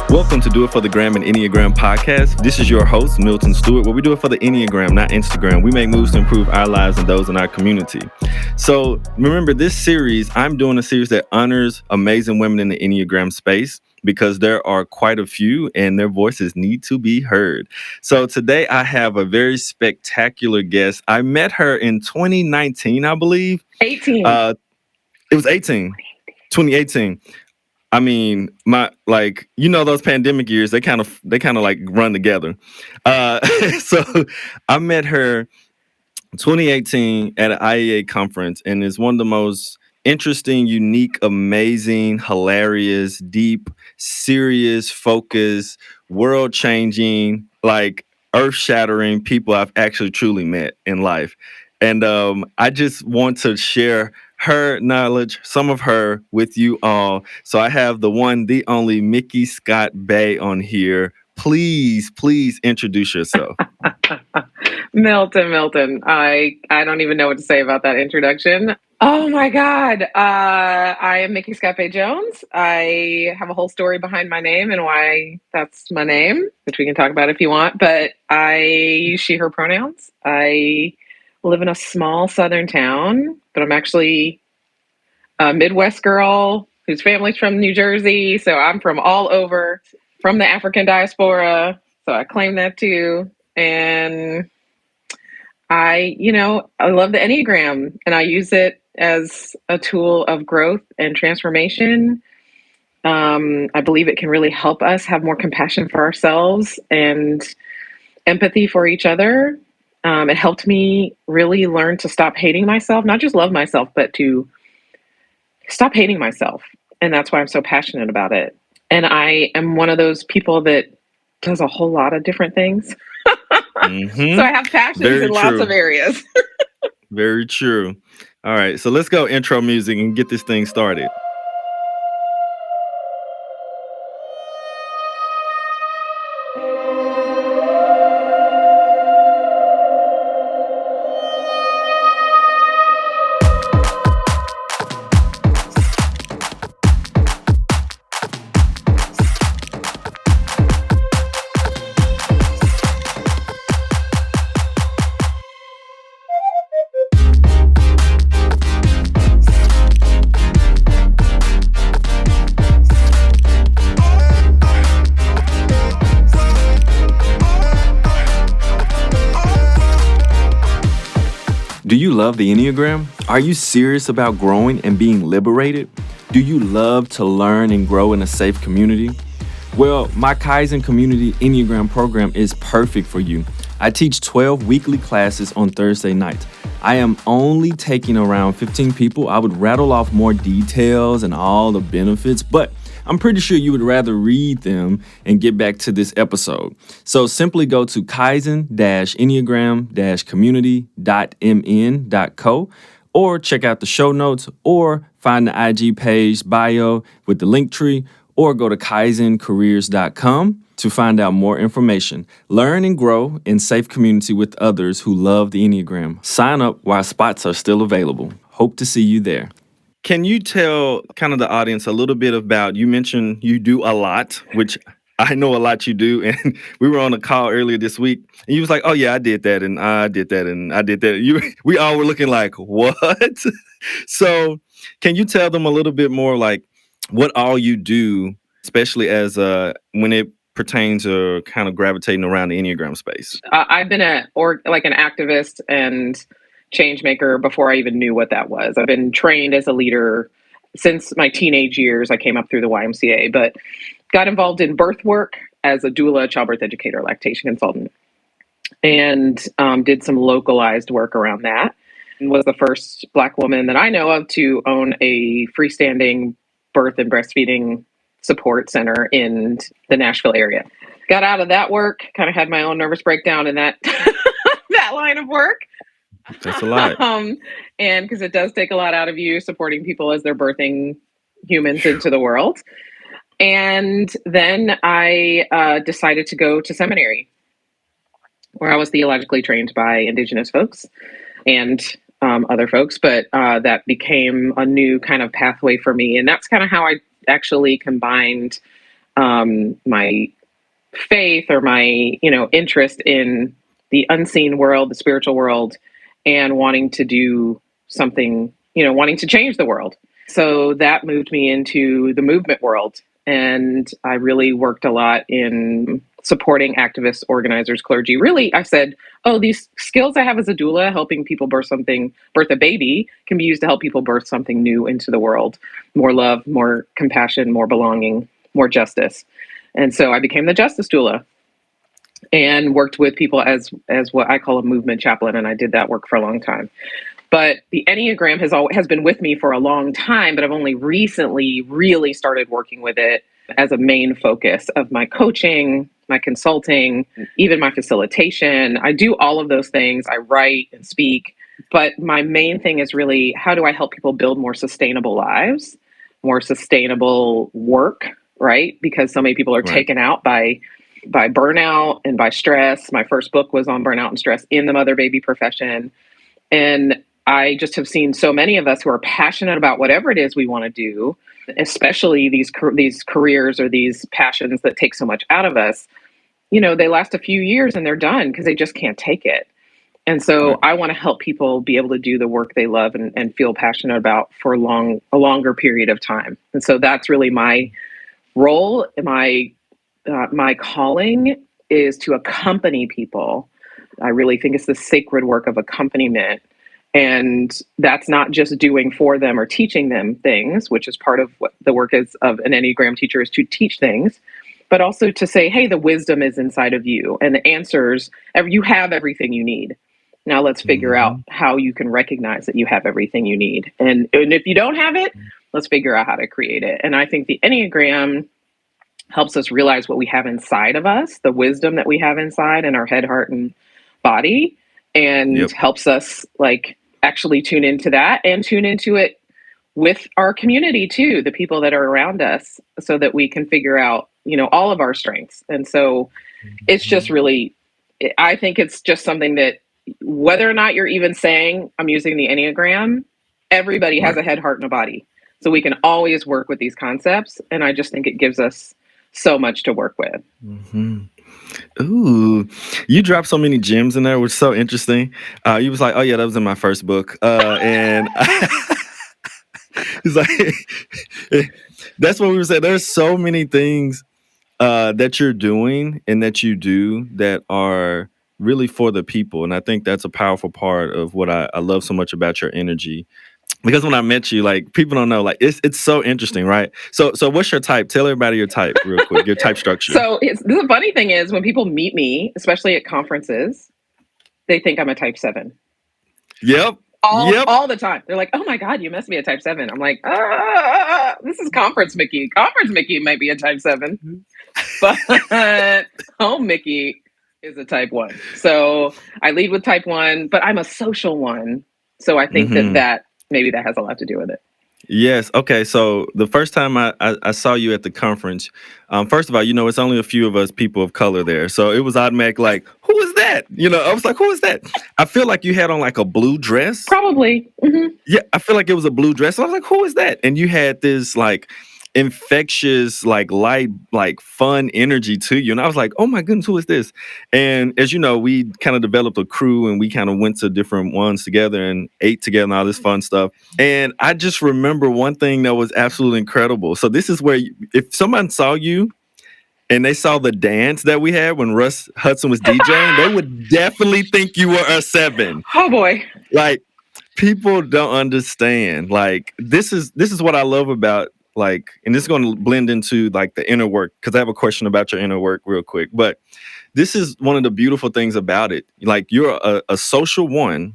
Welcome to Do It for the Gram and Enneagram podcast. This is your host, Milton Stewart, where we do it for the Enneagram, not Instagram. We make moves to improve our lives and those in our community. So remember, this series, I'm doing a series that honors amazing women in the Enneagram space because there are quite a few and their voices need to be heard. So today I have a very spectacular guest. I met her in 2019, I believe. 18. It was 2018. I mean, those pandemic years, they kind of like run together. So I met her 2018 at an IEA conference, and it's one of the most interesting, unique, amazing, hilarious, deep, serious, focused, world-changing, like earth-shattering people I've actually truly met in life. And I just want to share her knowledge, some of her, with you all. So I have the one, the only Micky ScottBey on here. Please introduce yourself. Milton. I don't even know what to say about that introduction. Oh my God. I am Micky ScottBey Jones. I have a whole story behind my name and why that's my name, which we can talk about if you want, but I use she, her pronouns. I live in a small southern town, but I'm actually a Midwest girl whose family's from New Jersey. So I'm from all over, from the African diaspora. So I claim that too. And I love the Enneagram, and I use it as a tool of growth and transformation. I believe it can really help us have more compassion for ourselves and empathy for each other. It helped me really learn to stop hating myself, not just love myself, but to stop hating myself. And that's why I'm so passionate about it. And I am one of those people that does a whole lot of different things. Mm-hmm. So I have passions in lots of areas. Very true. All right, so let's go intro music and get this thing started. Do you love the Enneagram? Are you serious about growing and being liberated? Do you love to learn and grow in a safe community? Well, my Kaizen Community Enneagram program is perfect for you. I teach 12 weekly classes on Thursday nights. I am only taking around 15 people. I would rattle off more details and all the benefits, but I'm pretty sure you would rather read them and get back to this episode. So simply go to kaizen-enneagram-community.mn.co or check out the show notes or find the IG page bio with the Linktree or go to kaizencareers.com to find out more information. Learn and grow in safe community with others who love the Enneagram. Sign up while spots are still available. Hope to see you there. Can you tell kind of the audience a little bit about, you mentioned you do a lot, which I know a lot you do. And we were on a call earlier this week and you was like, oh yeah, I did that. And I did that. And I did that. We all were looking like, what? So can you tell them a little bit more like what all you do, especially as when it pertains or kind of gravitating around the Enneagram space? I've been an activist and change maker before I even knew what that was. I've been trained as a leader since my teenage years. I came up through the YMCA, but got involved in birth work as a doula, childbirth educator, lactation consultant, and did some localized work around that. And was the first Black woman that I know of to own a freestanding birth and breastfeeding support center in the Nashville area. Got out of that work, kind of had my own nervous breakdown in that that line of work. That's a lot. And because it does take a lot out of you supporting people as they're birthing humans into the world. And then I decided to go to seminary, where I was theologically trained by Indigenous folks and other folks, but that became a new kind of pathway for me. And that's kind of how I actually combined my faith or my, interest in the unseen world, the spiritual world, and wanting to do something, wanting to change the world. So that moved me into the movement world. And I really worked a lot in supporting activists, organizers, clergy. Really, I said, oh, these skills I have as a doula, helping people birth a baby, can be used to help people birth something new into the world. More love, more compassion, more belonging, more justice. And so I became the justice doula and worked with people as what I call a movement chaplain. And I did that work for a long time. But the Enneagram has been with me for a long time, but I've only recently really started working with it as a main focus of my coaching, my consulting, even my facilitation. I do all of those things. I write and speak. But my main thing is really, how do I help people build more sustainable lives, more sustainable work, right? Because so many people are taken out by burnout and by stress. My first book was on burnout and stress in the mother-baby profession. And I just have seen so many of us who are passionate about whatever it is we want to do, especially these careers or these passions that take so much out of us. They last a few years and they're done because they just can't take it. And so I want to help people be able to do the work they love and feel passionate about for a longer period of time. And so that's really my role. My calling is to accompany people. I really think it's the sacred work of accompaniment. And that's not just doing for them or teaching them things, which is part of what the work is of an Enneagram teacher, is to teach things, but also to say, hey, the wisdom is inside of you and the answers, you have everything you need. Now let's figure out how you can recognize that you have everything you need. And if you don't have it, let's figure out how to create it. And I think the Enneagram helps us realize what we have inside of us, the wisdom that we have inside in our head, heart, and body, and helps us actually tune into that and tune into it with our community too, the people that are around us, so that we can figure out, all of our strengths. And so it's just really, I think it's just something that, whether or not you're even saying I'm using the Enneagram, everybody has a head, heart, and a body. So we can always work with these concepts. And I just think it gives us so much to work with. Ooh, you dropped so many gems in there, which is so interesting. You was like, oh yeah, that was in my first book. And it's like, that's what we were saying. There's so many things that you're doing and that you do that are really for the people. And I think that's a powerful part of what I love so much about your energy. Because when I met you, people don't know, it's so interesting, right? So what's your type? Tell everybody your type real quick, your type structure. So the funny thing is, when people meet me, especially at conferences, they think I'm a type 7. Yep. All the time. They're like, oh my God, you must be a type 7. I'm like, this is Conference Micky. Conference Micky might be a type 7. But home Micky is a type 1. So I lead with type 1, but I'm a social one. So I think that maybe that has a lot to do with it. Yes. Okay. So the first time I saw you at the conference, first of all, it's only a few of us people of color there. So it was automatic, who is that? I was like, who is that? I feel like you had on a blue dress. Probably. Mm-hmm. Yeah. I feel like it was a blue dress. So I was like, who is that? And you had this infectious, light, fun energy to you. And I was like, oh my goodness, who is this? And as you know, we kind of developed a crew and we kind of went to different ones together and ate together and all this fun stuff. And I just remember one thing that was absolutely incredible. So this is where if someone saw you and they saw the dance that we had when Russ Hudson was DJing, they would definitely think you were a 7. Oh boy. People don't understand. This is what I love about and this is going to blend into the inner work, because I have a question about your inner work real quick. But this is one of the beautiful things about it. You're a social one.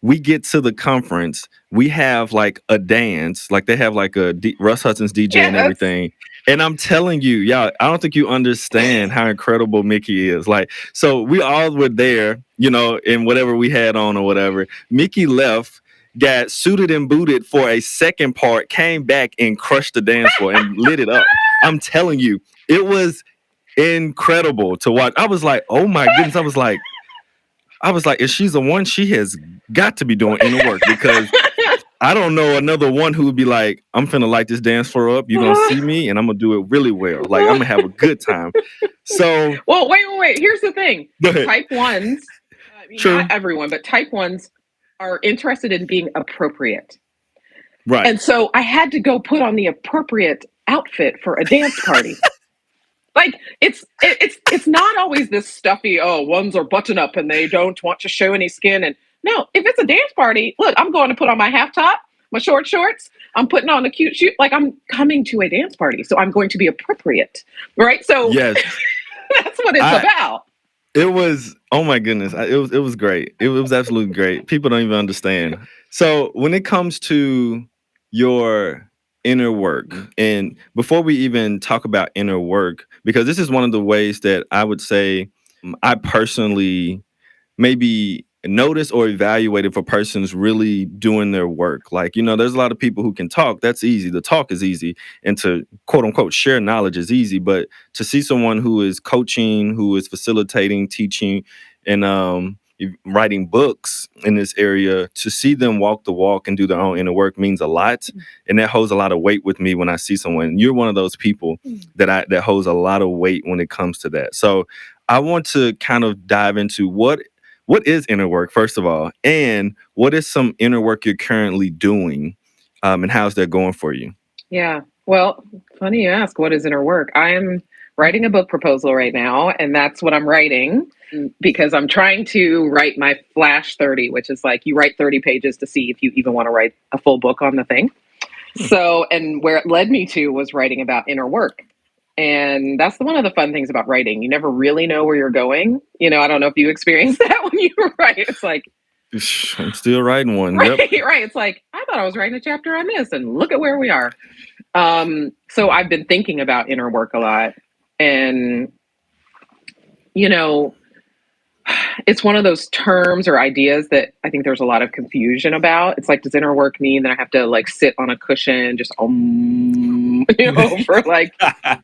We get to the conference, we have a dance, they have Russ Hudson's DJ and everything. And I'm telling you, y'all, I don't think you understand how incredible Micky is. So we all were there, in whatever we had on or whatever. Micky left, got suited and booted for a second part, came back and crushed the dance floor and lit it up. I'm telling you, it was incredible to watch. I was like, oh my goodness. I was like, if she's the one, she has got to be doing inner work, because I don't know another one who would be like, I'm finna light this dance floor up. You're gonna see me and I'm gonna do it really well. Like I'm gonna have a good time. So Well, wait. Here's the thing. go ahead. Type ones, I mean, not True. everyone, but type ones are interested in being appropriate. Right. And so I had to go put on the appropriate outfit for a dance party. Like it's not always this stuffy, oh, ones are button up and they don't want to show any skin. And no, if it's a dance party, look, I'm going to put on my half top, my short shorts, I'm putting on a cute shoe. Like I'm coming to a dance party. So I'm going to be appropriate. Right. So Yes. that's what it's about. It was, oh my goodness. It was great. It was absolutely great. People don't even understand. So when it comes to your inner work, and before we even talk about inner work, because this is one of the ways that I would say I personally maybe notice or evaluate if a person's really doing their work. Like, there's a lot of people who can talk. That's easy. The talk is easy. And to quote unquote share knowledge is easy. But to see someone who is coaching, who is facilitating, teaching, and writing books in this area, to see them walk the walk and do their own inner work means a lot. And that holds a lot of weight with me when I see someone. You're one of those people that holds a lot of weight when it comes to that. So I want to kind of dive into what is inner work, first of all, and what is some inner work you're currently doing, and how's that going for you? Yeah. Well, funny you ask, what is inner work? I'm writing a book proposal right now, and that's what I'm writing because I'm trying to write my Flash 30, which is like you write 30 pages to see if you even want to write a full book on the thing. So, and where it led me to was writing about inner work. And that's one of the fun things about writing. You never really know where you're going. I don't know if you experienced that when you write. It's like, I'm still writing one. right, Yep. right. It's like, I thought I was writing a chapter on this, and look at where we are. So I've been thinking about inner work a lot. And, it's one of those terms or ideas that I think there's a lot of confusion about. It's like, does inner work mean that I have to like sit on a cushion, just for like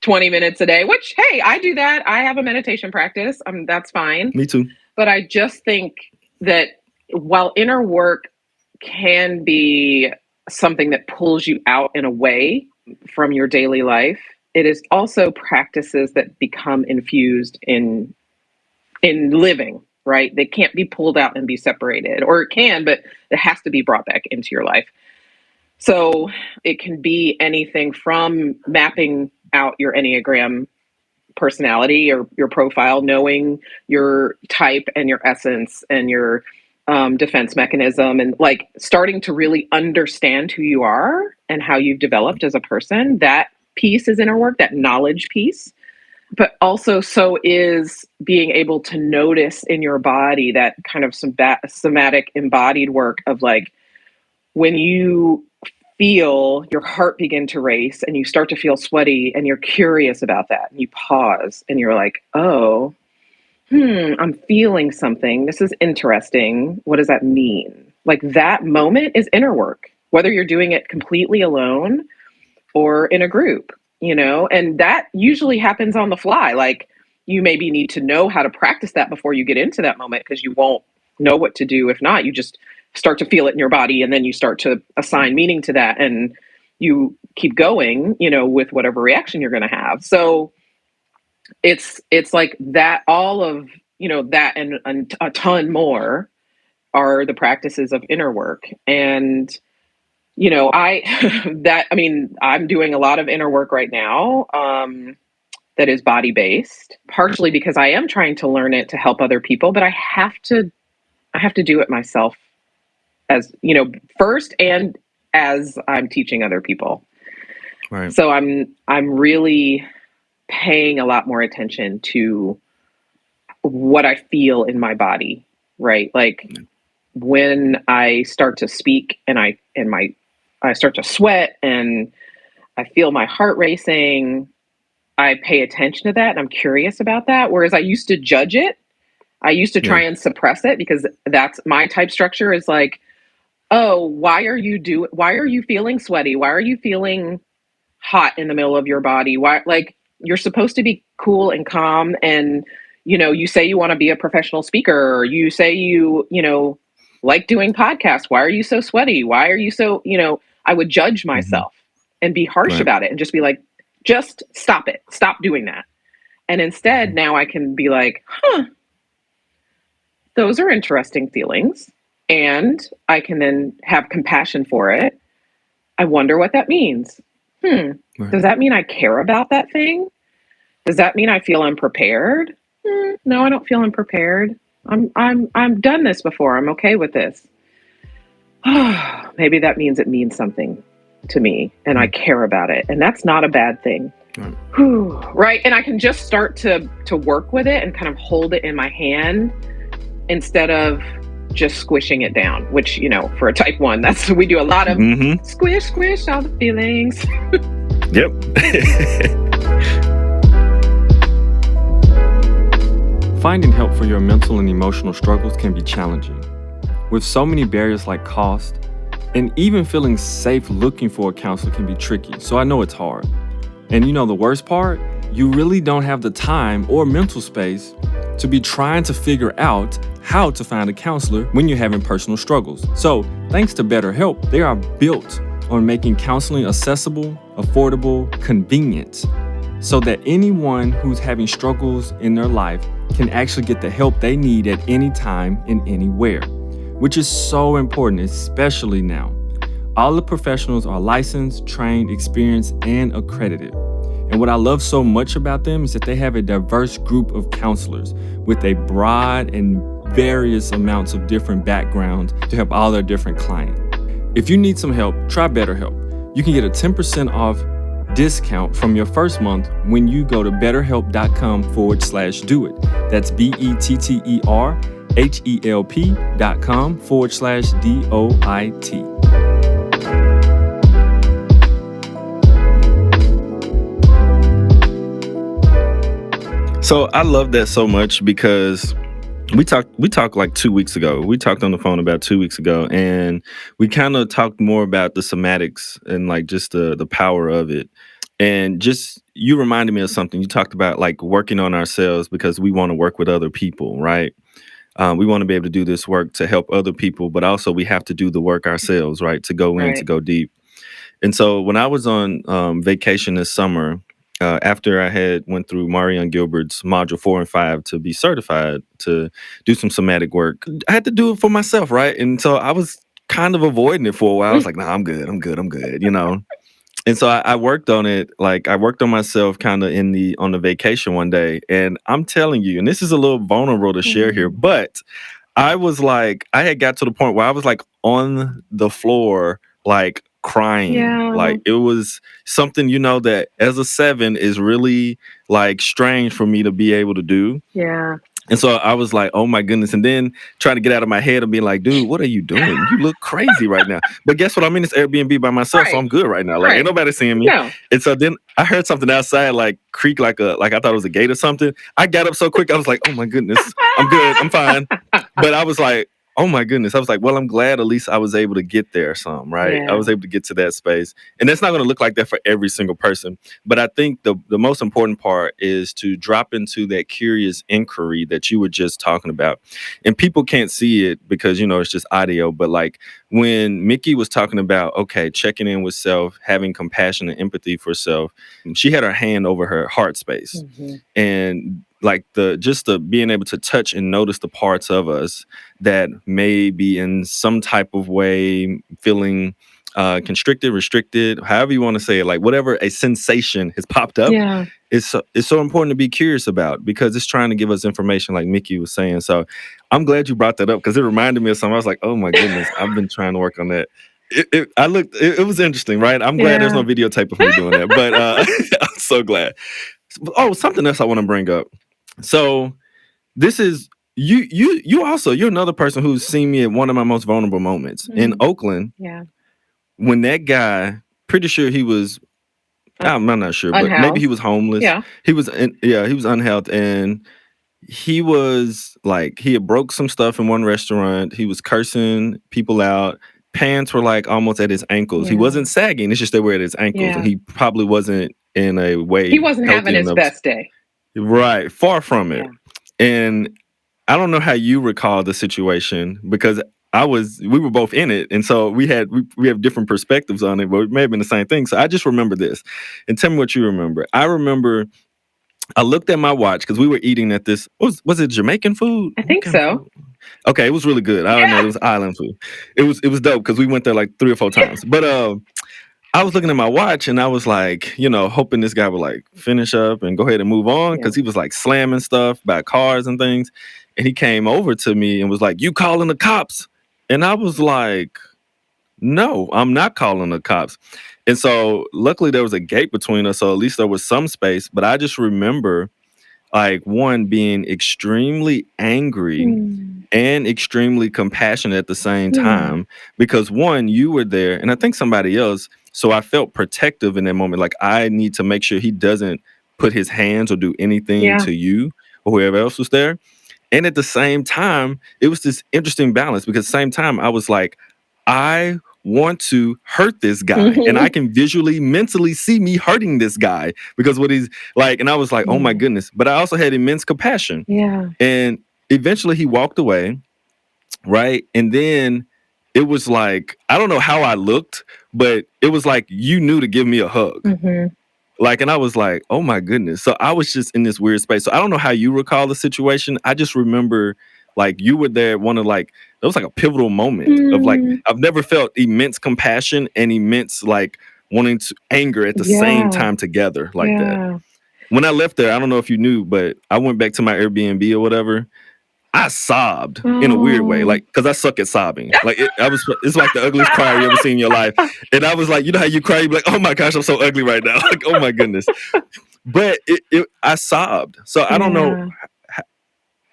20 minutes a day? Which, hey, I do that. I have a meditation practice. That's fine. Me too. But I just think that while inner work can be something that pulls you out in a way from your daily life, it is also practices that become infused in living, right? They can't be pulled out and be separated, or it can, but it has to be brought back into your life. So it can be anything from mapping out your Enneagram personality or your profile, knowing your type and your essence and your defense mechanism, and like starting to really understand who you are and how you've developed as a person. That piece is inner work, that knowledge piece. But also, so is being able to notice in your body that kind of somatic embodied work of like when you feel your heart begin to race and you start to feel sweaty and you're curious about that and you pause and you're like, oh, I'm feeling something. This is interesting. What does that mean? Like that moment is inner work, whether you're doing it completely alone or in a group, and that usually happens on the fly. Like you maybe need to know how to practice that before you get into that moment because you won't know what to do. If not, you just start to feel it in your body and then you start to assign meaning to that and you keep going, with whatever reaction you're going to have. So it's like that, all of, that and a ton more are the practices of inner work. And I'm doing a lot of inner work right now that is body based, partially because I am trying to learn it to help other people, but I have to do it myself as, first and as I'm teaching other people. Right. So I'm really paying a lot more attention to what I feel in my body, right? Like when I start to speak and I start to sweat and I feel my heart racing, I pay attention to that and I'm curious about that. Whereas I used to judge it. I used to try and suppress it because that's my type structure is like, oh, why are you feeling sweaty? Why are you feeling hot in the middle of your body? Why, like, you're supposed to be cool and calm. And, you say you want to be a professional speaker, or you say like doing podcasts. Why are you so sweaty? Why are you so, I would judge Hmm. myself and be harsh Right. about it and just be like, just stop it. Stop doing that. And instead, Mhm. now I can be like, those are interesting feelings. And I can then have compassion for it. I wonder what that means. Right. Does that mean I care about that thing? Does that mean I feel unprepared? No, I don't feel unprepared. I'm done this before. I'm okay with this. Maybe that means it means something to me and I Mm. care about it. And that's not a bad thing. Right. Right. And I can just start to work with it and kind of hold it in my hand instead of just squishing it down, which, for a type 1, that's we do a lot of Hmm. squish all the feelings. Yep. Finding help for your mental and emotional struggles can be challenging. With so many barriers like cost, and even feeling safe looking for a counselor can be tricky, so I know it's hard. And the worst part? You really don't have the time or mental space to be trying to figure out how to find a counselor when you're having personal struggles. So, thanks to BetterHelp, they are built on making counseling accessible, affordable, convenient, so that anyone who's having struggles in their life can actually get the help they need at any time and anywhere, which is so important, especially now. All the professionals are licensed, trained, experienced, and accredited. And what I love so much about them is that they have a diverse group of counselors with a broad and various amounts of different backgrounds to help all their different clients. If you need some help, try BetterHelp. You can get a 10% off discount from your first month when you go to betterhelp.com/doit. That's BetterHelp.com/DOIT. So I love that so much because we talked like 2 weeks ago. We talked on the phone about 2 weeks ago, and we kind of talked more about the somatics and like just the power of it. And just you reminded me of something. You talked about like working on ourselves because we want to work with other people, right? We want to be able to do this work to help other people, but also we have to do the work ourselves, right? To go in, to Right. go deep. And so when I was on vacation this summer, after I had went through Marion Gilbert's module 4 and 5 to be certified to do some somatic work, I had to do it for myself, right? And so I was kind of avoiding it for a while. I was like, "Nah, I'm good," And so I worked on it. Like I worked on myself kind of on the vacation one day, and I'm telling you, and this is a little vulnerable to share here, but I was like, I had got to the point where I was like on the floor, like crying. Yeah. Like it was something, that as a 7 is really like strange for me to be able to do. Yeah. And so I was like, oh my goodness. And then trying to get out of my head and be like, dude, what are you doing? You look crazy right now. But guess what? I'm in this Airbnb by myself, so Right. I'm good right now. Like ain't Right. nobody seeing me. No. And so then I heard something outside like creak like I thought it was a gate or something. I got up so quick, I was like, oh my goodness, I'm good, I'm fine. But I was like, oh my goodness. I was like, well, I'm glad at least I was able to get there some, right? I Yeah. was able to get to that space. And that's not going to look like that for every single person. But I think the most important part is to drop into that curious inquiry that you were just talking about. And people can't see it because, it's just audio. But like when Micky was talking about, okay, checking in with self, having compassion and empathy for self, she had her hand over her heart space. And like the being able to touch and notice the parts of us that may be in some type of way feeling constricted, restricted, however you want to say it, like whatever a sensation has popped up. Yeah. It's so important to be curious about because it's trying to give us information like Micky was saying. So I'm glad you brought that up because it reminded me of something. I was like, oh my goodness, I've been trying to work on that. It was interesting, right? I'm glad there's no videotape of me doing that, but I'm so glad. Oh, something else I want to bring up. So this is you also you're another person who's seen me at one of my most vulnerable moments in Oakland Yeah. when that guy, pretty sure he was, I'm not sure, but maybe he was homeless. Yeah. He was he was unhealthy, and he was like he had broke some stuff in one restaurant. He was cursing people out. Pants were like almost at his ankles. He Yeah. wasn't sagging. It's just they were at his ankles, and Yeah. he probably wasn't in a way He wasn't healthy having his enough. best day. Right, far from it. Yeah. And I don't know how you recall the situation because we were both in it. And so we have different perspectives on it, but it may have been the same thing. So I just remember this. And tell me what you remember. I remember I looked at my watch because we were eating at this, was it Jamaican food? I What think kind of so. food? Okay, it was really good. I don't know. It was island food. It was dope because we went there like 3 or 4 times. But I was looking at my watch and I was like, hoping this guy would like finish up and go ahead and move on because he was like slamming stuff by cars and things. And he came over to me and was like, "You calling the cops?" And I was like, "No, I'm not calling the cops." And so luckily there was a gate between us, so at least there was some space. But I just remember like one being extremely angry and extremely compassionate at the same time because one, you were there and I think somebody else. So I felt protective in that moment. Like I need to make sure he doesn't put his hands or do anything to you or whoever else was there. And at the same time, it was this interesting balance because at the same time I was like, I want to hurt this guy and I can visually, mentally see me hurting this guy because what he's like, and I was like, oh my goodness. But I also had immense compassion. Yeah. And eventually he walked away, right? And then it was like, I don't know how I looked, but it was like you knew to give me a hug. Like, and I was like, oh my goodness. So I was just in this weird space. So I don't know how you recall the situation. I just remember like you were there, one of like, it was like a pivotal moment of like, I've never felt immense compassion and immense like wanting to anger at the same time together like that. When I left there, I don't know if you knew, but I went back to my Airbnb or whatever. I sobbed in a weird way, like because I suck at sobbing. Like it's like the ugliest cry you ever seen in your life. And I was like, you know how you cry, you be like, oh my gosh, I'm so ugly right now. Like, oh my goodness. But I sobbed. So I don't know.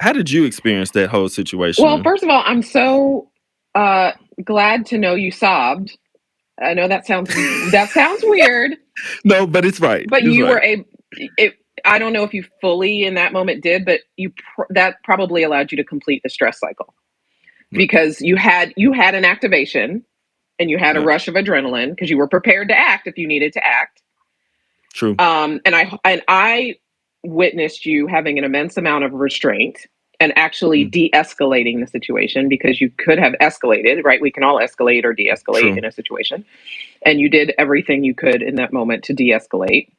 How did you experience that whole situation? Well, first of all, I'm so glad to know you sobbed. I know that sounds weird. No, but it's right. But you were I don't know if you fully in that moment did, but that probably allowed you to complete the stress cycle because you had an activation and you had a rush of adrenaline because you were prepared to act if you needed to act. True. And I witnessed you having an immense amount of restraint and actually de-escalating the situation because you could have escalated, right? We can all escalate or de-escalate in a situation. And you did everything you could in that moment to de-escalate.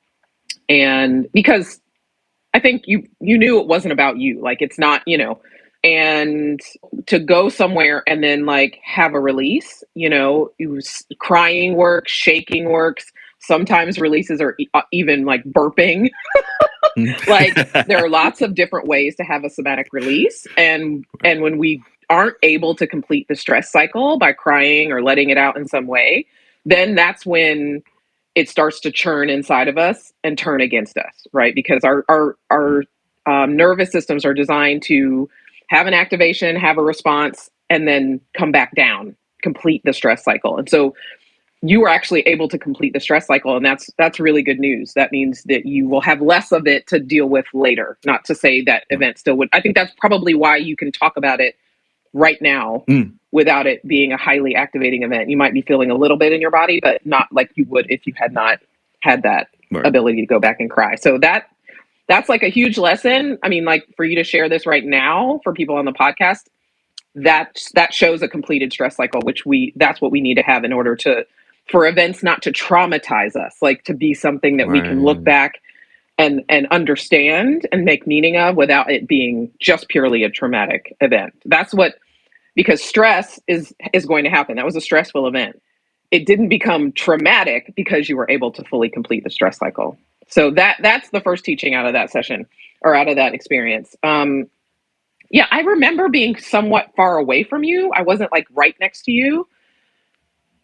And because I think you knew it wasn't about you, like it's not, and to go somewhere and then like have a release, crying works, shaking works. Sometimes releases are even like burping. Like there are lots of different ways to have a somatic release. And when we aren't able to complete the stress cycle by crying or letting it out in some way, then that's when it starts to churn inside of us and turn against us, right? Because our nervous systems are designed to have an activation, have a response, and then come back down, complete the stress cycle. And so you were actually able to complete the stress cycle, and that's really good news. That means that you will have less of it to deal with later. Not to say that event still would. I think that's probably why you can talk about it right now without it being a highly activating event. You might be feeling a little bit in your body, but not like you would if you had not had that ability to go back and cry. So that's like a huge lesson. I mean, like for you to share this right now for people on the podcast, that shows a completed stress cycle, which that's what we need to have in order for events not to traumatize us, like to be something that we can look back and understand and make meaning of without it being just purely a traumatic event. Because stress is going to happen. That was a stressful event. It didn't become traumatic because you were able to fully complete the stress cycle. So that's the first teaching out of that session or out of that experience. Yeah, I remember being somewhat far away from you. I wasn't like right next to you.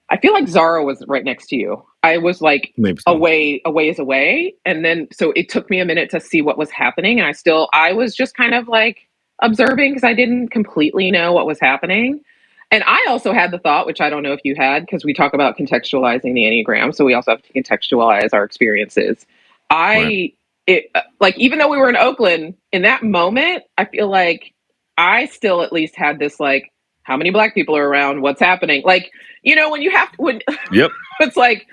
I feel like Zara was right next to you. I was like a ways away. And then, so it took me a minute to see what was happening. And I was just kind of like observing because I didn't completely know what was happening. And I also had the thought, which I don't know if you had, because we talk about contextualizing the Enneagram. So we also have to contextualize our experiences. Even though we were in Oakland, in that moment, I feel like I still at least had this like, how many Black people are around? What's happening? Like, when you have to, it's like,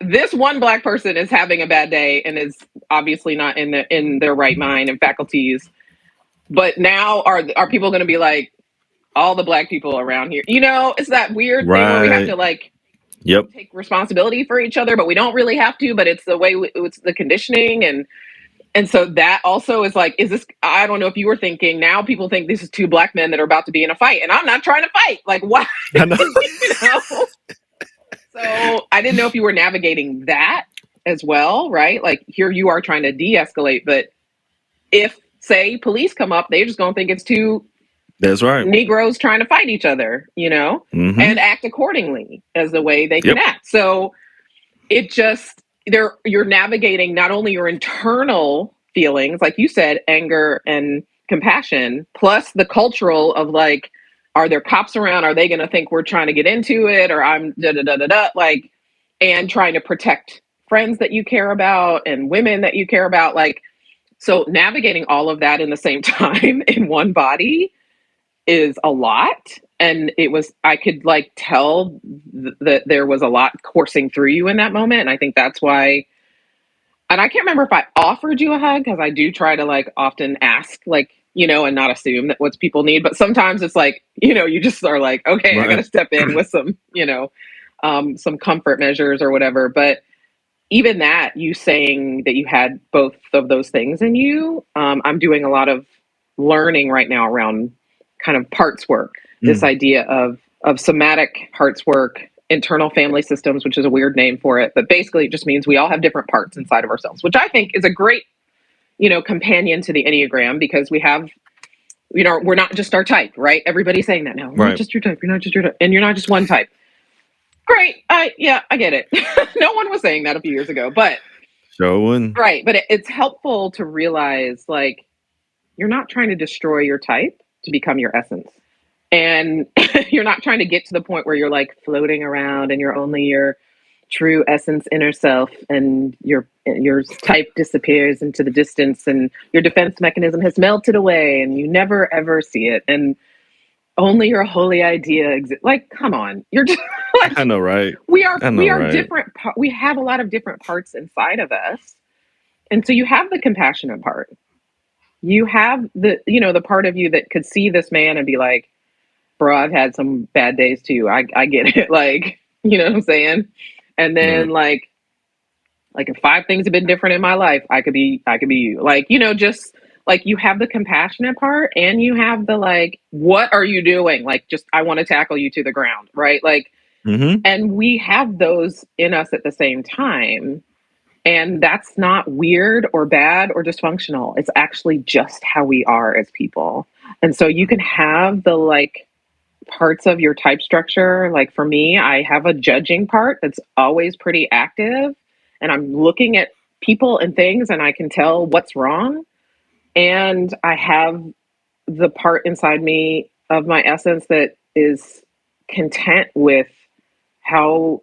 this one Black person is having a bad day and is obviously not in their right mind and faculties. But now are people going to be like, all the Black people around here. It's that weird thing where we have to Right. Yep. take responsibility for each other, but we don't really have to. But it's the way it's the conditioning, and so that also is like, is this? I don't know if you were thinking. Now people think this is two Black men that are about to be in a fight, and I'm not trying to fight. Like, why? I know. So I didn't know if you were navigating that as well, right? Like here you are trying to de-escalate, but if say police come up, they're just gonna think it's two That's right. Negroes trying to fight each other, and act accordingly as the way they can Yep. act. So it just you're navigating not only your internal feelings, like you said, anger and compassion, plus the cultural of like, are there cops around? Are they going to think we're trying to get into it? Or I'm da da da da da, like, and trying to protect friends that you care about and women that you care about. Like, so navigating all of that in the same time in one body is a lot. And I could like tell that there was a lot coursing through you in that moment. And I think that's why, and I can't remember if I offered you a hug, because I do try to like often ask, like, and not assume that what people need. But sometimes it's like, you just are like, okay, I got to Right. step in with some comfort measures or whatever. But even that, you saying that you had both of those things in you, I'm doing a lot of learning right now around kind of parts work. This Mm. idea of somatic parts work, internal family systems, which is a weird name for it, but basically it just means we all have different parts inside of ourselves, which I think is a great, companion to the Enneagram, because we have, we're not just our type, right? Everybody's saying that now. We're not Right. just your type. You're not just your type, and you're not just one type. Great. Yeah, I get it. No one was saying that a few years ago, but Showing. right. But it's helpful to realize like you're not trying to destroy your type to become your essence. And you're not trying to get to the point where you're like floating around and you're only your true essence inner self, and your type disappears into the distance and your defense mechanism has melted away and you never ever see it, and only your holy idea exists. Like, come on. You're just like, I know, right? we are I know, we are right? different. We have a lot of different parts inside of us, and so you have the compassionate part. You have the part of you that could see this man and be like, bro, I've had some bad days too. I get it. Like, you know what I'm saying? And then Right. like if five things have been different in my life, I could be you. Like, just like you have the compassionate part and you have the like, what are you doing? Like, just I want to tackle you to the ground, right? Like, Mm-hmm. and we have those in us at the same time. And that's not weird or bad or dysfunctional. It's actually just how we are as people. And so you can have the like parts of your type structure. Like for me, I have a judging part that's always pretty active. And I'm looking at people and things and I can tell what's wrong. And I have the part inside me of my essence that is content with how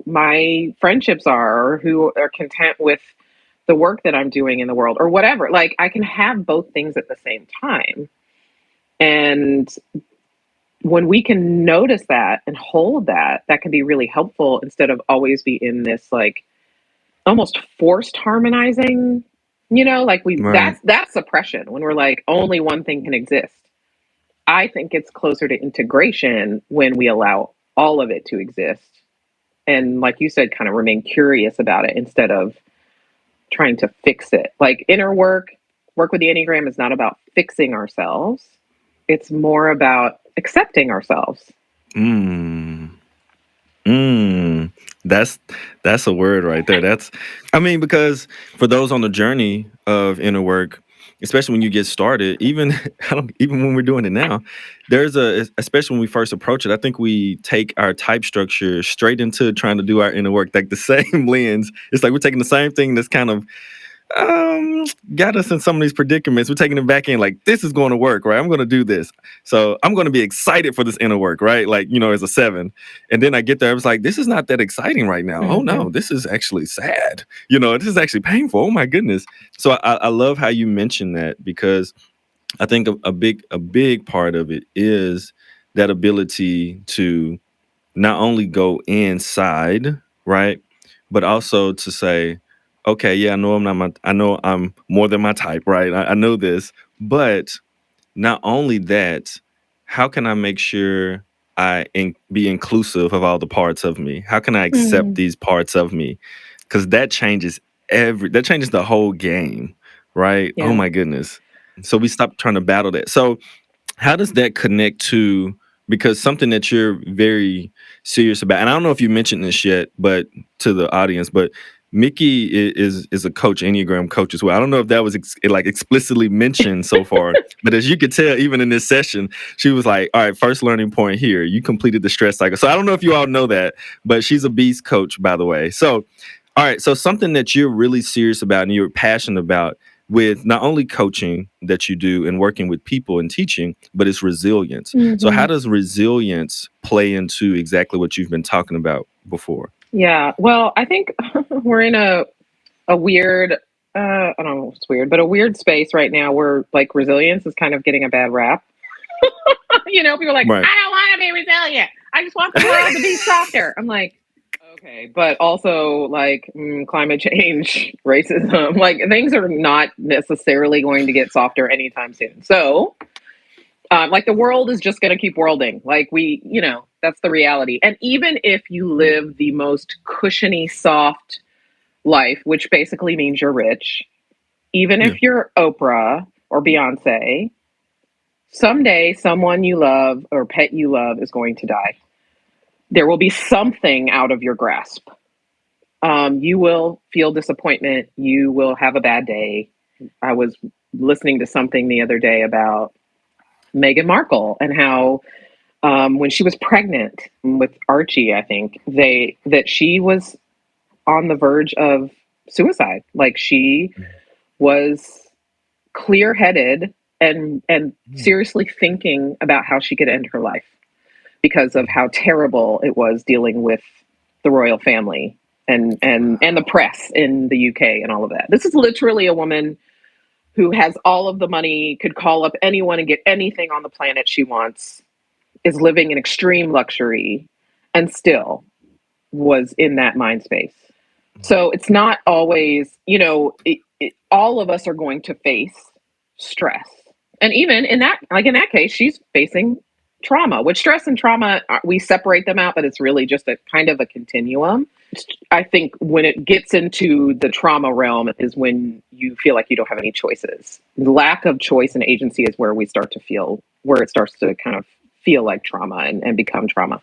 my friendships are, or who are content with the work that I'm doing in the world or whatever. Like I can have both things at the same time. And when we can notice that and hold that, that can be really helpful instead of always be in this like almost forced harmonizing, like Right. that's suppression when we're like only one thing can exist. I think it's closer to integration when we allow all of it to exist. And like you said, kind of remain curious about it instead of trying to fix it. Like inner work with the Enneagram is not about fixing ourselves. It's more about accepting ourselves. Mm. Mm. That's that's a word right there. I mean, because for those on the journey of inner work, especially when you get started, even even when we're doing it now, especially when we first approach it, I think we take our type structure straight into trying to do our inner work, like the same lens. It's like we're taking the same thing that's kind of um got us in some of these predicaments. We're taking it back in like, this is going to work, right? I'm going to do this. So I'm going to be excited for this inner work, right? Like, as a 7. And then I get there, I was like, this is not that exciting right now. Oh no, Mm-hmm. this is actually sad. This is actually painful. Oh my goodness. So I love how you mentioned that, because I think a big part of it is that ability to not only go inside, right? But also to say, okay, yeah, I know I'm more than my type, right? I know this, but not only that, how can I make sure be inclusive of all the parts of me? How can I accept these parts of me? Because that changes the whole game, right? Oh Yeah. my goodness. So we stop trying to battle that. So how does that connect to, because something that you're very serious about, and I don't know if you mentioned this yet, but to the audience, but Mickey is a coach, Enneagram coach as well. I don't know if that was like explicitly mentioned so far, but as you could tell, even in this session, she was like, "All right, first learning point here, you completed the stress cycle." So I don't know if you all know that, but she's a beast coach, by the way. So, all right, so something that you're really serious about and you're passionate about with not only coaching that you do and working with people and teaching, but it's resilience. So how does resilience play into exactly what you've been talking about before? Yeah. Well, I think we're in a weird, I don't know if it's weird, but a weird space right now where like resilience is kind of getting a bad rap. People are like, Right. I don't want to be resilient. I just want the world to be softer. I'm like, okay, but also like climate change, racism, like things are not necessarily going to get softer anytime soon. So, like the world is just going to keep worlding. Like that's the reality. And even if you live the most cushiony, soft life, which basically means you're rich, even Yeah. if you're Oprah or Beyonce, someday someone you love or pet you love is going to die. There will be something out of your grasp. You will feel disappointment. You will have a bad day. I was listening to something the other day about Meghan Markle and how when she was pregnant with Archie, I think that she was on the verge of suicide. Like she was clear-headed and seriously thinking about how she could end her life because of how terrible it was dealing with the royal family and the press in the UK and all of that. This is literally a woman who has all of the money, could call up anyone and get anything on the planet she wants, is living in extreme luxury, and still was in that mind space. So it's not always, all of us are going to face stress. And even in that case, she's facing trauma, which stress and trauma, we separate them out, but it's really just a kind of a continuum. I think when it gets into the trauma realm is when you feel like you don't have any choices. The lack of choice and agency is where it starts to kind of feel like trauma and become trauma.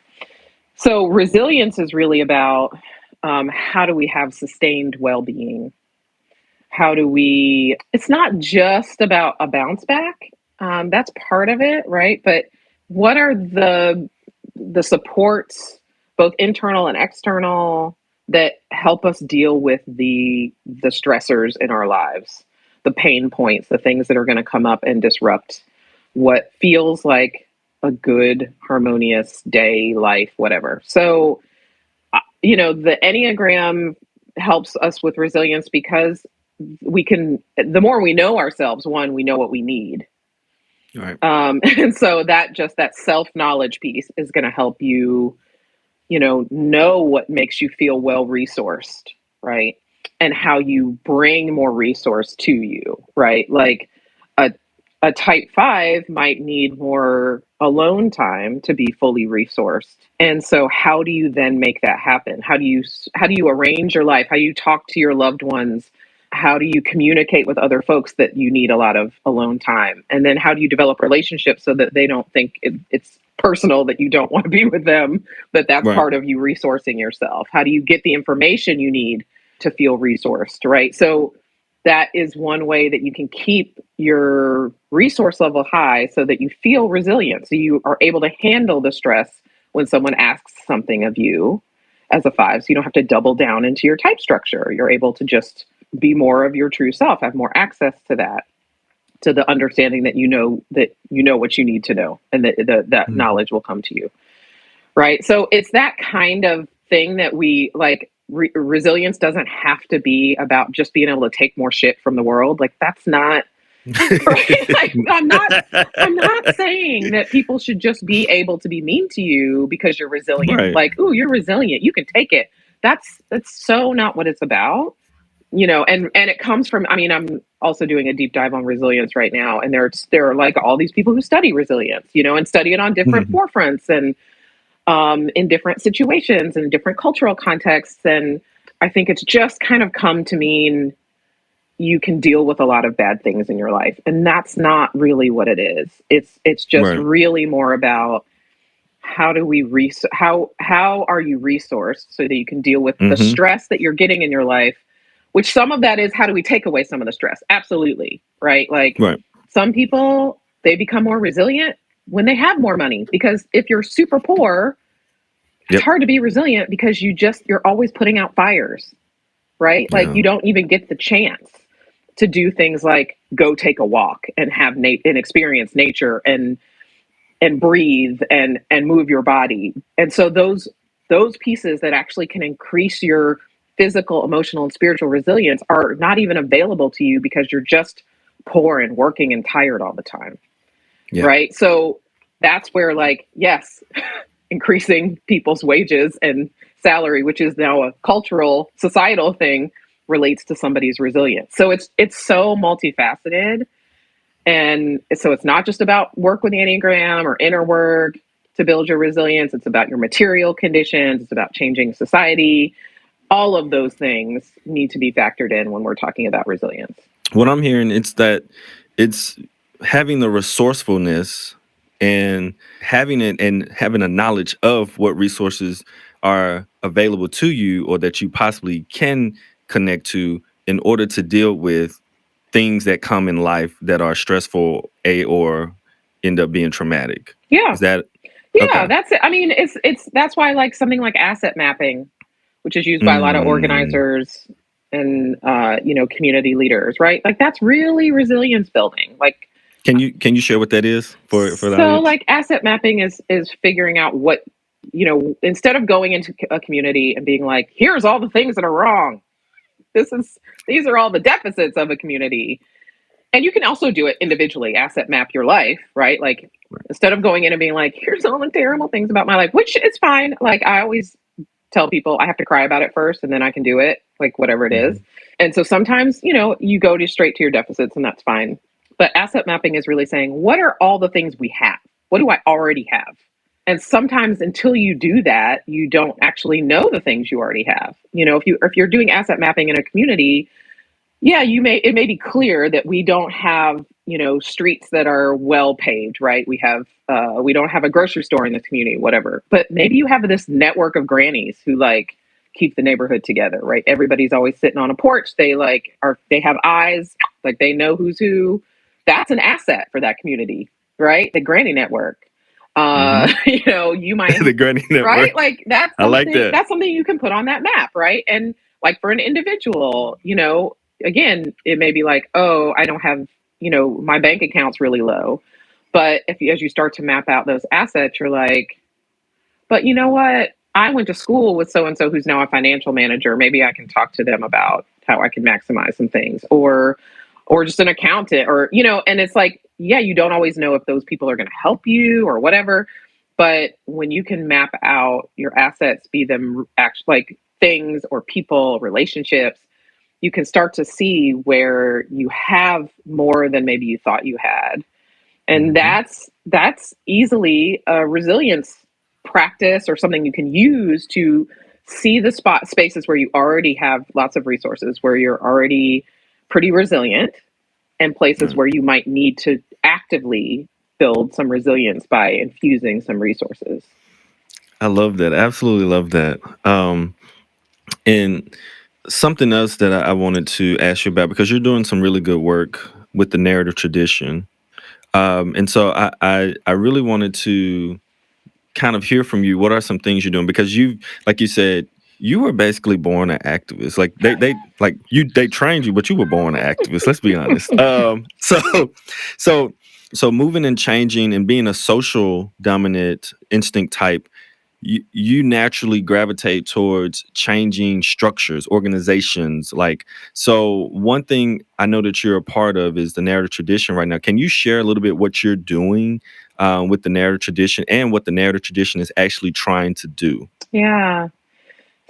So resilience is really about how do we have sustained well-being? It's not just about a bounce back. That's part of it, right? But what are the supports, both internal and external, that help us deal with the stressors in our lives, the pain points, the things that are going to come up and disrupt what feels like a good, harmonious day, life, whatever. So, the Enneagram helps us with resilience because the more we know ourselves, one, we know what we need. All right. And so that self-knowledge piece is going to help you, know what makes you feel well resourced, right? And how you bring more resource to you, right? Like a a type 5 might need more alone time to be fully resourced. And so how do you then make that happen? How do you arrange your life? How do you talk to your loved ones? How do you communicate with other folks that you need a lot of alone time? And then how do you develop relationships so that they don't think it's personal that you don't want to be with them, but that's Right. part of you resourcing yourself? How do you get the information you need to feel resourced, right? So that is one way that you can keep your resource level high so that you feel resilient. So you are able to handle the stress when someone asks something of you as a 5. So you don't have to double down into your type structure. You're able to just be more of your true self, have more access to that, to the understanding that you know what you need to know, and that knowledge will come to you. Right. So it's that kind of thing that we like. Resilience doesn't have to be about just being able to take more shit from the world. Like that's not right. Like I'm not saying that people should just be able to be mean to you because you're resilient. Right. Like, ooh, you're resilient, you can take it. That's so not what it's about. and it comes from, I mean, I'm also doing a deep dive on resilience right now. And there are like all these people who study resilience, and study it on different forefronts and in different situations and different cultural contexts. And I think it's just kind of come to mean you can deal with a lot of bad things in your life. And that's not really what it is. It's just Right. really more about how do we how are you resourced so that you can deal with the Mm-hmm. stress that you're getting in your life, which some of that is how do we take away some of the stress? Absolutely. Right. Like Right. some people, they become more resilient when they have more money, because if you're super poor, it's Yep. hard to be resilient because you're always putting out fires, right? Like Yeah. you don't even get the chance to do things like go take a walk and have and experience nature and breathe and move your body. And so those pieces that actually can increase your physical, emotional, and spiritual resilience are not even available to you because you're just poor and working and tired all the time. Yeah. Right. So that's where, like, yes, increasing people's wages and salary, which is now a cultural, societal thing, relates to somebody's resilience. So it's so multifaceted. And so it's not just about work with the Enneagram or inner work to build your resilience. It's about your material conditions. It's about changing society. All of those things need to be factored in when we're talking about resilience. What I'm hearing, it's having the resourcefulness and having it and having a knowledge of what resources are available to you or that you possibly can connect to in order to deal with things that come in life that are stressful or end up being traumatic. Yeah. Is that Yeah, okay? that's it. I mean, it's that's why, like, something like asset mapping, which is used by a lot of Mm. organizers and community leaders, right? Like that's really resilience building. Like, Can you share what that is for the so audience? like asset mapping is figuring out what, instead of going into a community and being like, here's all the things that are wrong. This is these are all the deficits of a community. And you can also do it individually, asset map your life, right? Like instead of going in and being like, here's all the terrible things about my life, which is fine. Like I always tell people I have to cry about it first and then I can do it, like whatever it is. Mhm. And so sometimes, you go to straight to your deficits and that's fine. But asset mapping is really saying, what are all the things we have? What do I already have? And sometimes until you do that, you don't actually know the things you already have. If you're doing asset mapping in a community, yeah, it may be clear that we don't have, streets that are well paved, right? We don't have a grocery store in this community, whatever. But maybe you have this network of grannies who like keep the neighborhood together, right? Everybody's always sitting on a porch. They have eyes, like they know who's who. That's an asset for that community, right? The granny network. Mhm. You might, The Granny right? Network. Like that's I like something that. that's something you can put on that map, right? And like for an individual, again, it may be like, oh, I don't have, my bank account's really low. But as you start to map out those assets, you're like, but you know what? I went to school with so and so who's now a financial manager. Maybe I can talk to them about how I can maximize some things, or just an accountant, or and it's like, yeah, you don't always know if those people are going to help you or whatever. But when you can map out your assets, be them actually like things or people, relationships, you can start to see where you have more than maybe you thought you had. And Mhm. that's easily a resilience practice or something you can use to see the spaces where you already have lots of resources, where you're already pretty resilient, and places Right. where you might need to actively build some resilience by infusing some resources. I love that. Absolutely love that. And something else that I wanted to ask you about because you're doing some really good work with the narrative tradition. And so I really wanted to kind of hear from you. What are some things you're doing? Because like you said, you were basically born an activist. Like they trained you, but you were born an activist. Let's be honest. So so moving and changing and being a social dominant instinct type, you naturally gravitate towards changing structures, organizations. Like, so one thing I know that you're a part of is the narrative tradition right now. Can you share a little bit what you're doing with the narrative tradition and what the narrative tradition is actually trying to do? Yeah.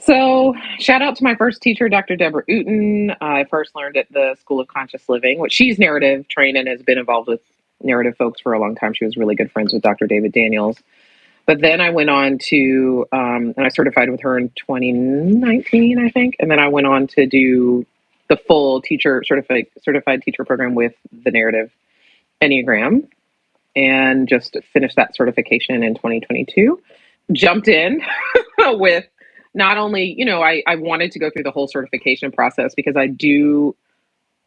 So, shout out to my first teacher, Dr. Deborah Uten. I first learned at the School of Conscious Living, which she's narrative trained and has been involved with narrative folks for a long time. She was really good friends with Dr. David Daniels. But then I went on to, and I certified with her in 2019, I think. And then I went on to do the full certified teacher program with the narrative Enneagram and just finished that certification in 2022. Jumped in with not only, I wanted to go through the whole certification process because I do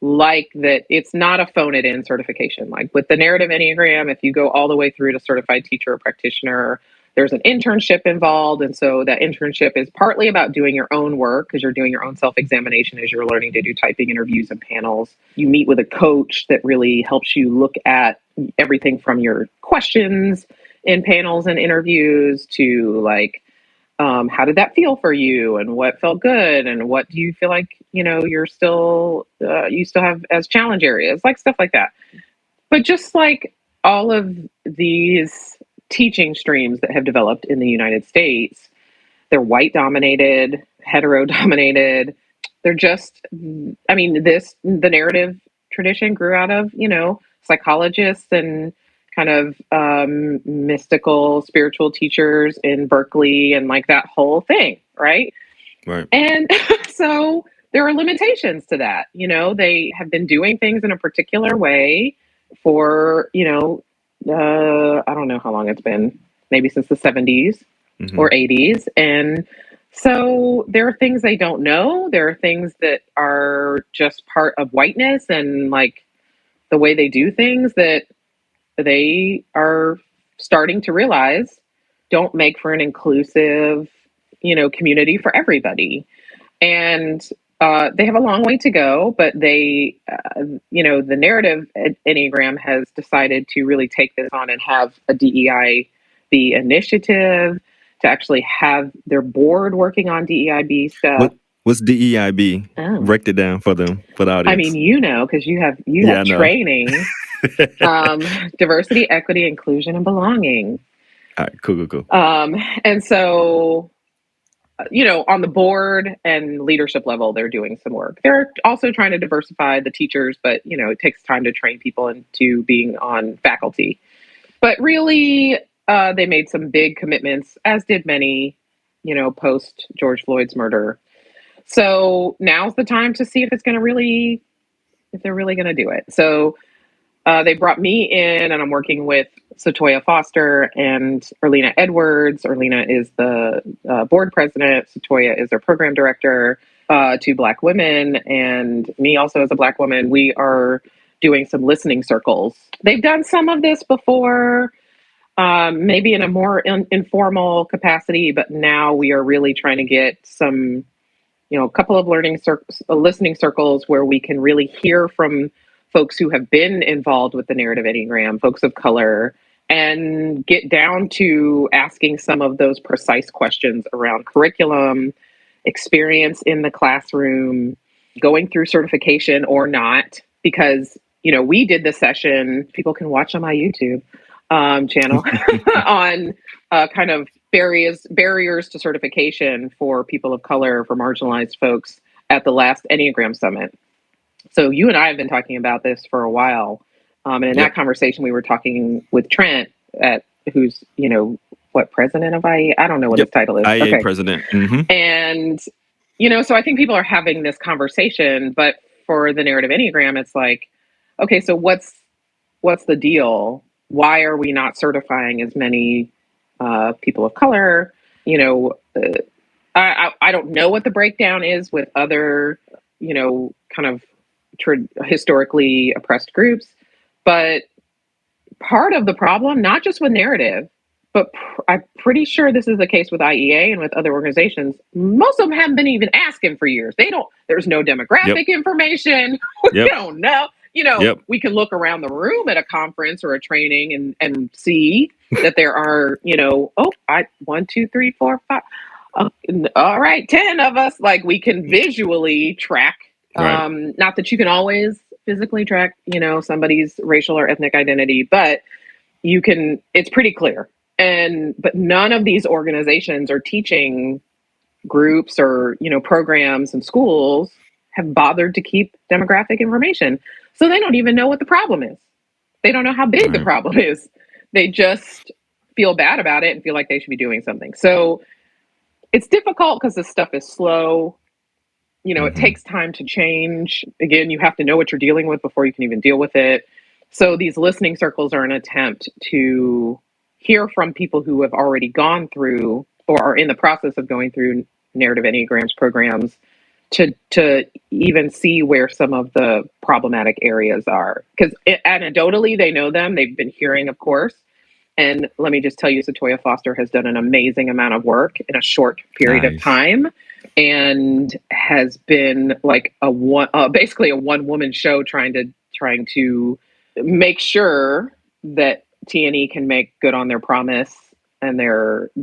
like that it's not a phone it in certification. Like with the narrative Enneagram, if you go all the way through to certified teacher or practitioner, there's an internship involved. And so that internship is partly about doing your own work because you're doing your own self-examination as you're learning to do typing interviews and panels. You meet with a coach that really helps you look at everything from your questions in panels and interviews to like, how did that feel for you and what felt good and what do you feel like you still have as challenge areas, like stuff like that. But just like all of these teaching streams that have developed in the United States, they're white dominated, hetero dominated. They're just, the narrative tradition grew out of psychologists and kind of mystical spiritual teachers in Berkeley and like that whole thing, right? Right. And so there are limitations to that. They have been doing things in a particular way for, I don't know how long it's been, maybe since the 70s or 80s. And so there are things they don't know. There are things that are just part of whiteness and like the way they do things that they are starting to realize don't make for an inclusive, community for everybody. And they have a long way to go, but the narrative Enneagram has decided to really take this on and have a DEIB initiative to actually have their board working on DEIB stuff. What's DEIB? Oh. Break it down for the audience. I mean, because you have training, diversity, equity, inclusion, and belonging. All right, cool. And so, on the board and leadership level, they're doing some work. They're also trying to diversify the teachers, but, it takes time to train people into being on faculty. But really, they made some big commitments, as did many, post George Floyd's murder. So now's the time to see if they're really going to do it. So they brought me in, and I'm working with Satoya Foster and Erlina Edwards. Erlina is the board president. Satoya is their program director. Two Black women, and me also as a Black woman. We are doing some listening circles. They've done some of this before, maybe in a more informal capacity, but now we are really trying to get some, a couple of listening circles where we can really hear from folks who have been involved with the narrative Enneagram, folks of color, and get down to asking some of those precise questions around curriculum, experience in the classroom, going through certification or not, because, we did the session, people can watch on my YouTube channel on kind of barriers to certification for people of color, for marginalized folks at the last Enneagram Summit. So you and I have been talking about this for a while. And in that conversation, we were talking with Trent, who's, president of IE? I don't know what his title is. IEA president. Mm-hmm. And, so I think people are having this conversation, but for the narrative Enneagram, it's like, okay, so what's the deal? Why are we not certifying as many people of color? I don't know what the breakdown is with other, kind of historically oppressed groups, but part of the problem, not just with narrative, but I'm pretty sure this is the case with IEA and with other organizations. Most of them haven't been even asking for years. There's no demographic information. We don't know. We can look around the room at a conference or a training and see that there are, 1, 2, 3, 4, 5. All right, 10 of us. Like we can visually track. Right. Not that you can always physically track, somebody's racial or ethnic identity, but you can. It's pretty clear. But none of these organizations are teaching groups or, programs and schools have bothered to keep demographic information. So they don't even know what the problem is. They don't know how big the Right. problem is. They just feel bad about it and feel like they should be doing something. So it's difficult because this stuff is slow. It takes time to change. Again, you have to know what you're dealing with before you can even deal with it. So these listening circles are an attempt to hear from people who have already gone through or are in the process of going through narrative Enneagrams programs to even see where some of the problematic areas are. Because anecdotally, they know them. They've been hearing, of course. And let me just tell you, Satoya Foster has done an amazing amount of work in a short period of Nice. time and has been like basically a one-woman show trying to make sure that TNE can make good on their promise and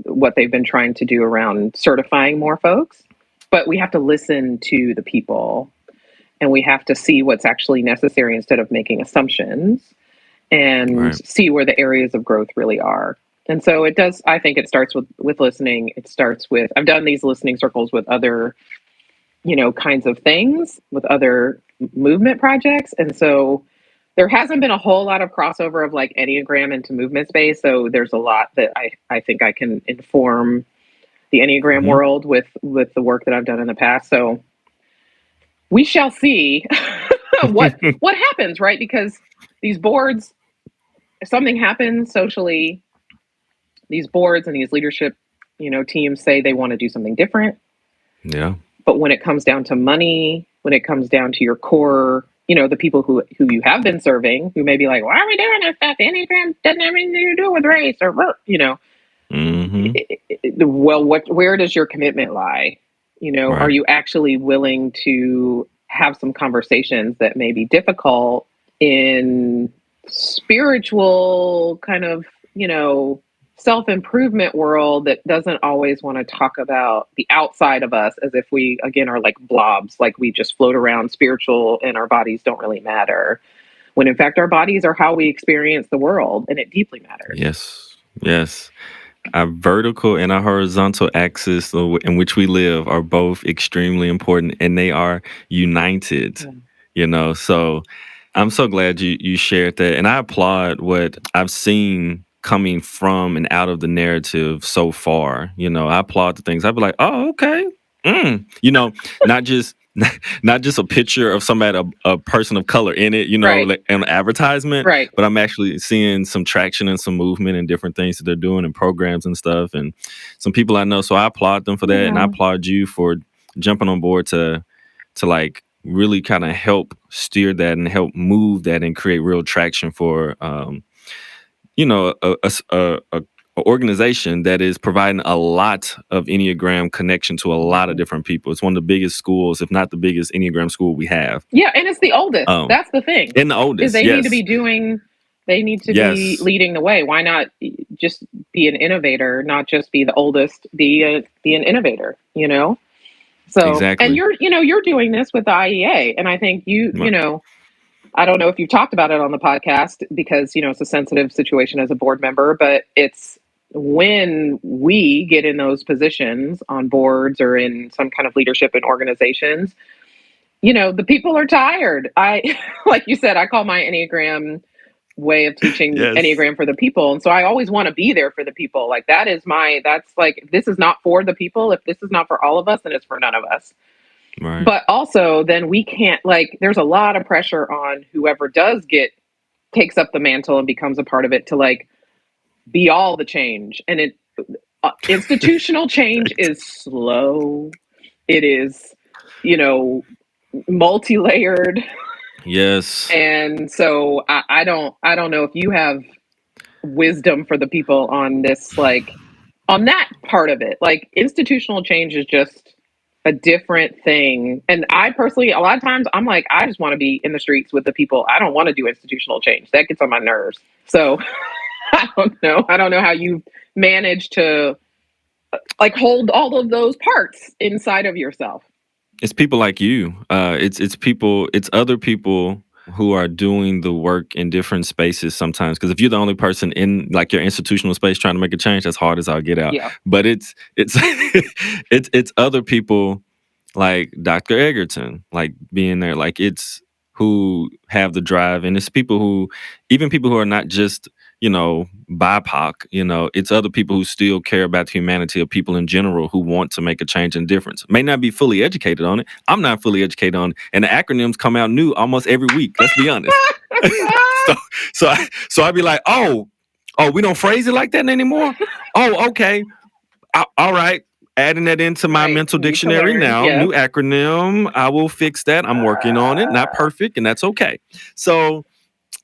what they've been trying to do around certifying more folks. But we have to listen to the people and we have to see what's actually necessary instead of making assumptions and Right. see where the areas of growth really are. And so I think it starts with listening. It starts with, I've done these listening circles with other, kinds of things, with other movement projects. And so there hasn't been a whole lot of crossover of like Enneagram into movement space. So there's a lot that I think I can inform the Enneagram world with the work that I've done in the past. So we shall see what happens, right? Because these boards, if something happens socially, these boards and these leadership, teams say they want to do something different. Yeah. But when it comes down to money, when it comes down to your core, the people who you have been serving, who may be like, why are we doing this stuff? Enneagram doesn't have anything to do with race or, well, where does your commitment lie? Right. Are you actually willing to have some conversations that may be difficult in spiritual kind of, self-improvement world that doesn't always want to talk about the outside of us as if we, again, are like blobs, like we just float around spiritual and our bodies don't really matter. When in fact, our bodies are how we experience the world and it deeply matters. Yes. Yes. Our vertical and our horizontal axis in which we live are both extremely important and they are united, So I'm so glad you shared that. And I applaud what I've seen coming from and out of the narrative so far. I applaud the things. I'd be like, oh, okay. Not just not just a picture of somebody, a person of color in it, Right. like an advertisement, Right. but I'm actually seeing some traction and some movement and different things that they're doing and programs and stuff. And some people I know, so I applaud them for that. And I applaud you for jumping on board to like really kind of help steer that and help move that and create real traction for, a organization that is providing a lot of Enneagram connection to a lot of different people. It's one of the biggest schools, if not the biggest Enneagram school we have. Yeah, and it's the oldest. That's the thing. And the oldest, is they yes. need to be be leading the way. Why not just be an innovator, not just be the oldest, be an innovator, So, Exactly. and you're doing this with the IEA. And I think I don't know if you've talked about it on the podcast because, it's a sensitive situation as a board member, but it's when we get in those positions on boards or in some kind of leadership in organizations, the people are tired. Like you said, I call my Enneagram way of teaching Enneagram for the people. And so I always want to be there for the people. Like that's like, if this is not for the people, if this is not for all of us, then it's for none of us. Right. But also then we can't, there's a lot of pressure on whoever takes up the mantle and becomes a part of it to be all the change. And institutional change is slow. It is, multi-layered. Yes. And so I don't know if you have wisdom for the people on this, on that part of it. Institutional change is just a different thing. And I personally, a lot of times I'm like, I just want to be in the streets with the people. I don't want to do institutional change. That gets on my nerves. So I don't know. I don't know how you manage to hold all of those parts inside of yourself. It's people like you. It's people. It's other people who are doing the work in different spaces sometimes. Because if you're the only person in like your institutional space trying to make a change, that's hard as I'll get out. Yeah. But it's it's other people like Dr. Egerton, like being there, like it's who have the drive, and it's people who, even people who are not just, BIPOC, it's other people who still care about the humanity of people in general who want to make a change and difference. May not be fully educated on it. I'm not fully educated on it. And the acronyms come out new almost every week. Let's be honest. So I'd be like, oh, we don't phrase it like that anymore. Oh, okay. All right. Adding that into my mental dictionary now. Yeah. New acronym. I will fix that. I'm working on it. Not perfect, and that's okay. So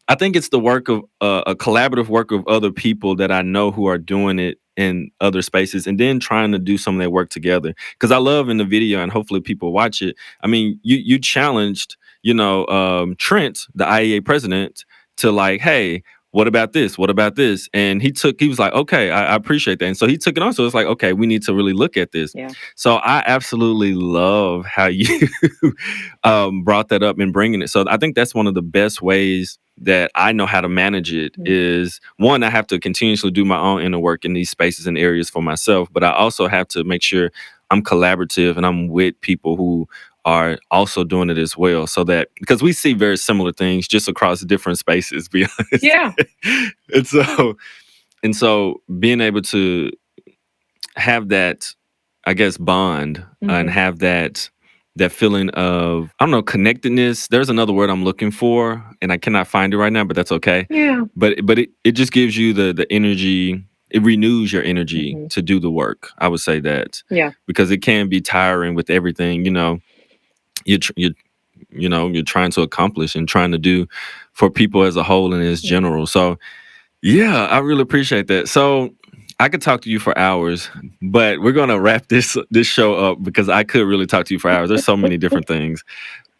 I think it's the work of a collaborative work of other people that I know who are doing it in other spaces, and then trying to do some of that work together. Because I love in the video, and hopefully people watch it. I mean, you challenged, Trent, the IEA president, to like, hey, what about this? What about this? And he was like, okay, I appreciate that. And so he took it on. So it's like, okay, we need to really look at this. Yeah. So I absolutely love how you brought that up and bringing it. So I think that's one of the best ways that I know how to manage it is, one, I have to continuously do my own inner work in these spaces and areas for myself, but I also have to make sure I'm collaborative and I'm with people who are also doing it as well. So that, because we see very similar things just across different spaces, be honest. Yeah. and so being able to have that, I guess, bond and have that feeling of, I don't know, connectedness. There's another word I'm looking for, and I cannot find it right now, but that's okay. Yeah. But it just gives you the energy. It renews your energy to do the work. I would say that. Yeah. Because it can be tiring with everything, you're trying to accomplish and trying to do for people as a whole and as general. So yeah, I really appreciate that. So I could talk to you for hours, but we're going to wrap this show up because I could really talk to you for hours. There's so many different things.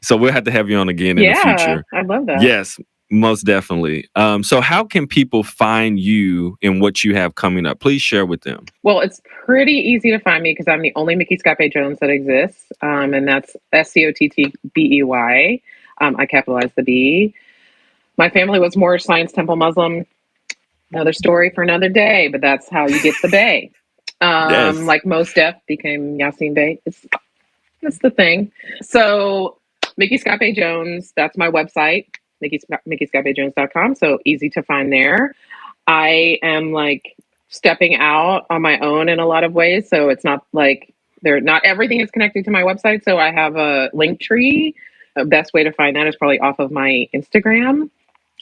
So we'll have to have you on again in the future. I love that. Yes, most definitely. So how can people find you and what you have coming up? Please share with them. Well, it's pretty easy to find me because I'm the only Micky ScottBey Jones that exists. And that's ScottBey. I capitalize the B. My family was Moorish Science Temple Muslim. Another story for another day, but that's how you get the Bay. Yes. Like Mos Def became Yasin Bey. It's the thing. So Micky ScottBey Jones, that's my website, mickyscottbeyjones.com. So easy to find there. I am like stepping out on my own in a lot of ways. So it's not like not everything is connected to my website. So I have a Linktree. The best way to find that is probably off of my Instagram.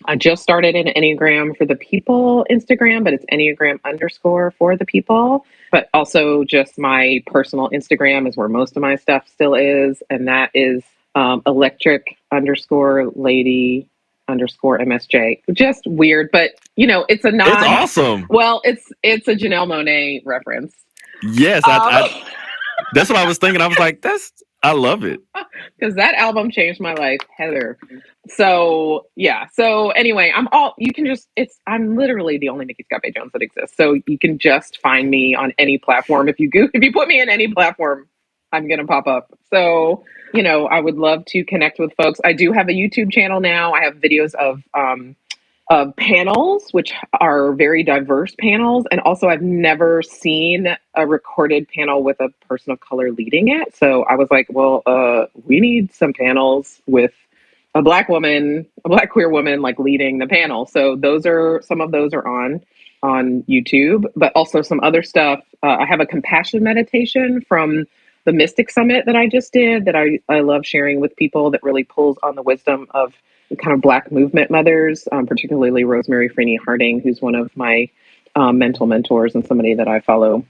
I just started an Enneagram for the People Instagram, but it's Enneagram _for the people. But also just my personal Instagram is where most of my stuff still is. And that is electric _lady _ Just weird, but it's It's awesome. Well, it's a Janelle Monáe reference. Yes, that's what I was thinking. I was like, I love it. Because that album changed my life, Heather. So yeah. So anyway, I'm literally the only Micky ScottBey Jones that exists. So you can just find me on any platform. If you put me in any platform, I'm gonna pop up. So, I would love to connect with folks. I do have a YouTube channel now. I have videos of panels, which are very diverse panels. And also I've never seen a recorded panel with a person of color leading it. So I was like, well, we need some panels with a Black queer woman, like leading the panel. So some of those are on YouTube, but also some other stuff. I have a compassion meditation from the Mystic Summit that I just did that I love sharing with people, that really pulls on the wisdom of kind of Black movement mothers, particularly Rosemary Freeney Harding, who's one of my mental mentors and somebody that I follow.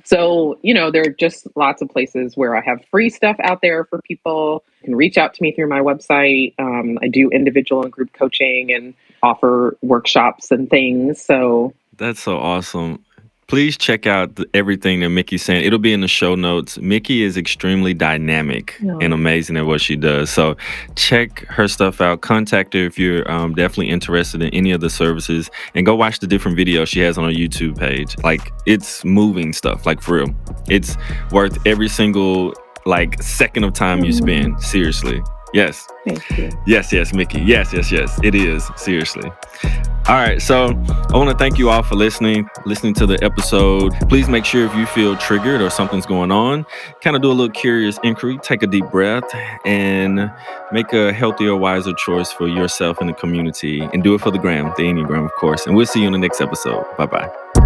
So, there are just lots of places where I have free stuff out there for people. You can reach out to me through my website. I do individual and group coaching and offer workshops and things. So that's so awesome. Please check out everything that Micky's saying. It'll be in the show notes. Micky is extremely dynamic and amazing at what she does. So check her stuff out. Contact her if you're definitely interested in any of the services. And go watch the different videos she has on her YouTube page. Like, it's moving stuff, like for real. It's worth every single second of time you spend. Seriously. Yes. Thank you. Yes, Mickey. Yes. It is. Seriously. All right, so I want to thank you all for listening to the episode. Please make sure if you feel triggered or something's going on, kind of do a little curious inquiry, take a deep breath, and make a healthier, wiser choice for yourself and the community. And do it for the Enneagram, of course. And we'll see you in the next episode. Bye-bye.